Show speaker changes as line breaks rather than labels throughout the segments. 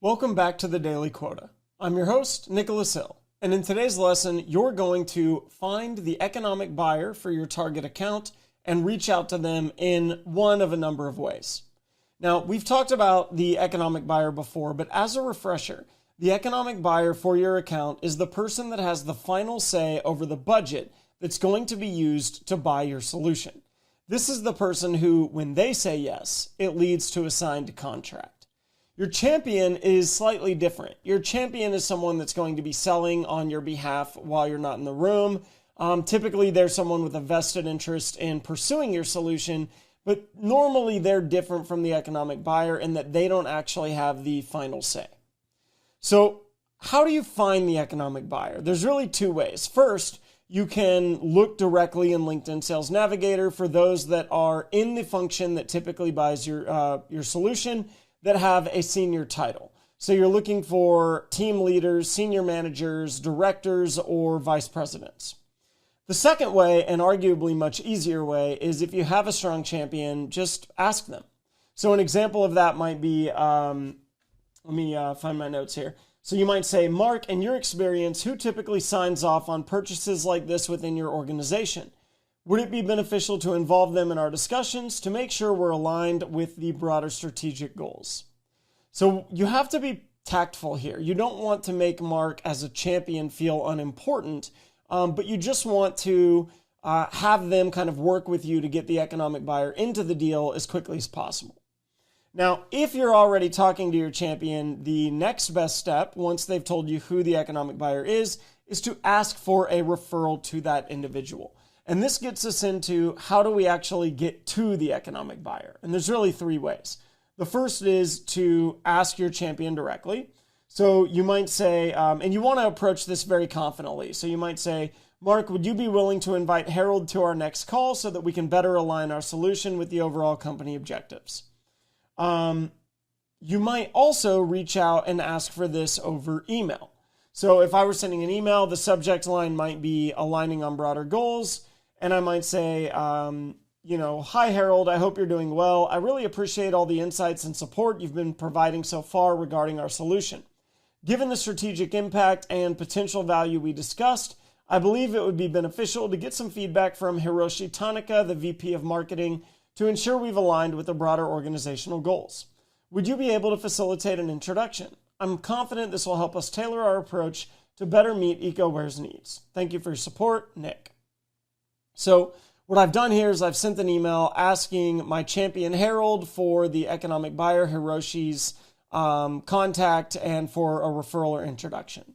Welcome back to the Daily Quota. I'm your host, Nicholas Hill, and in today's lesson, you're going to find the economic buyer for your target account and reach out to them in one of a number of ways. Now, we've talked about the economic buyer before, but as a refresher, the economic buyer for your account is the person that has the final say over the budget that's going to be used to buy your solution. This is the person who, when they say yes, it leads to a signed contract. Your champion is slightly different. Your champion is someone that's going to be selling on your behalf while you're not in the room. Typically, they're someone with a vested interest in pursuing your solution, but normally they're different from the economic buyer in that they don't actually have the final say. So how do you find the economic buyer? There's really two ways. First, you can look directly in LinkedIn Sales Navigator for those that are in the function that typically buys your solution that have a senior title. So you're looking for team leaders, senior managers, directors, or vice presidents. The second way, and arguably much easier way, is if you have a strong champion, just ask them. So an example of that might be, let me find my notes here. So you might say, Mark, in your experience, who typically signs off on purchases like this within your organization? Would it be beneficial to involve them in our discussions to make sure we're aligned with the broader strategic goals? So you have to be tactful here. You don't want to make Mark as a champion feel unimportant, but you just want to have them kind of work with you to get the economic buyer into the deal as quickly as possible. Now, if you're already talking to your champion, the next best step, once they've told you who the economic buyer is to ask for a referral to that individual. And this gets us into how do we actually get to the economic buyer? And there's really three ways. The first is to ask your champion directly. So you might say, and you want to approach this very confidently. So you might say, Mark, would you be willing to invite Harold to our next call so that we can better align our solution with the overall company objectives? You might also reach out and ask for this over email. So if I were sending an email, the subject line might be aligning on broader goals. And I might say, hi, Harold, I hope you're doing well. I really appreciate all the insights and support you've been providing so far regarding our solution. Given the strategic impact and potential value we discussed, I believe it would be beneficial to get some feedback from Hiroshi Tanaka, the VP of Marketing, to ensure we've aligned with the broader organizational goals. Would you be able to facilitate an introduction? I'm confident this will help us tailor our approach to better meet EcoWare's needs. Thank you for your support, Nick. So what I've done here is I've sent an email asking my champion Harold for the economic buyer Hiroshi's contact and for a referral or introduction.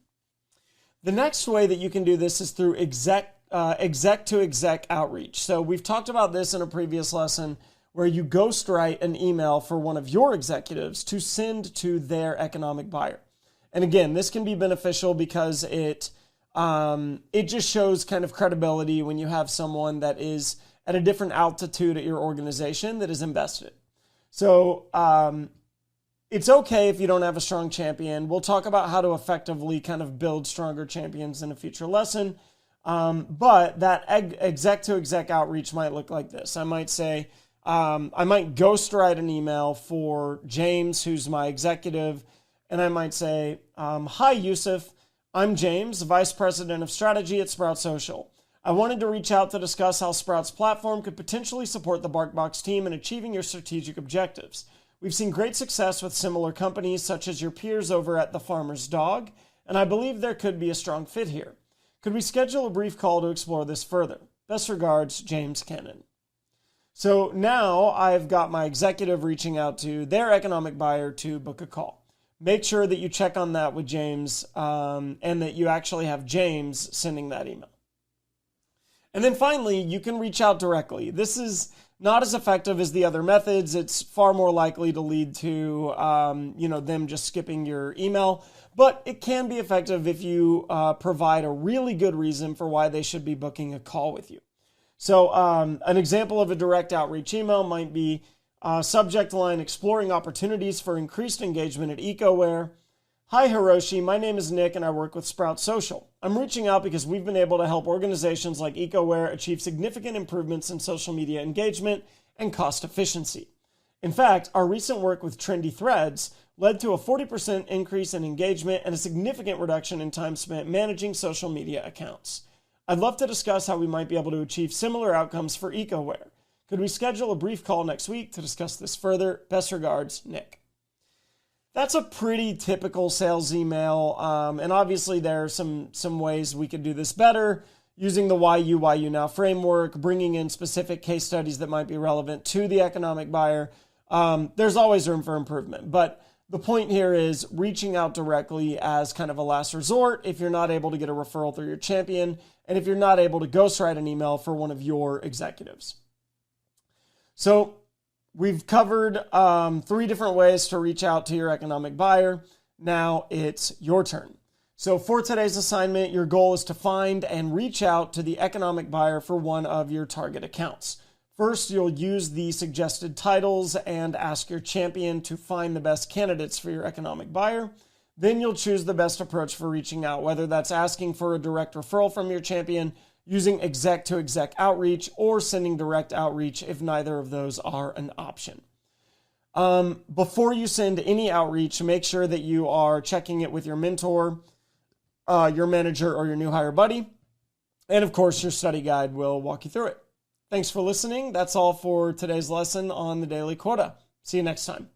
The next way that you can do this is through exec to exec outreach. So we've talked about this in a previous lesson where you ghostwrite an email for one of your executives to send to their economic buyer. And again, this can be beneficial because it just shows kind of credibility when you have someone that is at a different altitude at your organization that is invested. So it's okay if you don't have a strong champion. We'll talk about how to effectively kind of build stronger champions in a future lesson. But that exec to exec outreach might look like this. I might say, I might ghostwrite an email for James, who's my executive, and I might say, hi, Yusuf. I'm James, Vice President of Strategy at Sprout Social. I wanted to reach out to discuss how Sprout's platform could potentially support the BarkBox team in achieving your strategic objectives. We've seen great success with similar companies such as your peers over at The Farmer's Dog, and I believe there could be a strong fit here. Could we schedule a brief call to explore this further? Best regards, James Kennan. So now I've got my executive reaching out to their economic buyer to book a call. Make sure that you check on that with James and that you actually have James sending that email. And then finally, you can reach out directly. This is not as effective as the other methods. It's far more likely to lead to them just skipping your email. But it can be effective if you provide a really good reason for why they should be booking a call with you. So an example of a direct outreach email might be subject line, exploring opportunities for increased engagement at EcoWare. Hi, Hiroshi. My name is Nick, and I work with Sprout Social. I'm reaching out because we've been able to help organizations like EcoWare achieve significant improvements in social media engagement and cost efficiency. In fact, our recent work with Trendy Threads led to a 40% increase in engagement and a significant reduction in time spent managing social media accounts. I'd love to discuss how we might be able to achieve similar outcomes for EcoWare. Could we schedule a brief call next week to discuss this further? Best regards, Nick. That's a pretty typical sales email, and obviously there are some ways we could do this better, using the Why You Now framework, bringing in specific case studies that might be relevant to the economic buyer. There's always room for improvement, but the point here is reaching out directly as kind of a last resort if you're not able to get a referral through your champion, and if you're not able to ghostwrite an email for one of your executives. So we've covered 3 different ways to reach out to your economic buyer. Now it's your turn. So for today's assignment, your goal is to find and reach out to the economic buyer for one of your target accounts. First, you'll use the suggested titles and ask your champion to find the best candidates for your economic buyer. Then you'll choose the best approach for reaching out, whether that's asking for a direct referral from your champion, using exec-to-exec outreach, or sending direct outreach if neither of those are an option. Before you send any outreach, make sure that you are checking it with your mentor, your manager, or your new hire buddy. And of course, your study guide will walk you through it. Thanks for listening. That's all for today's lesson on the Daily Quota. See you next time.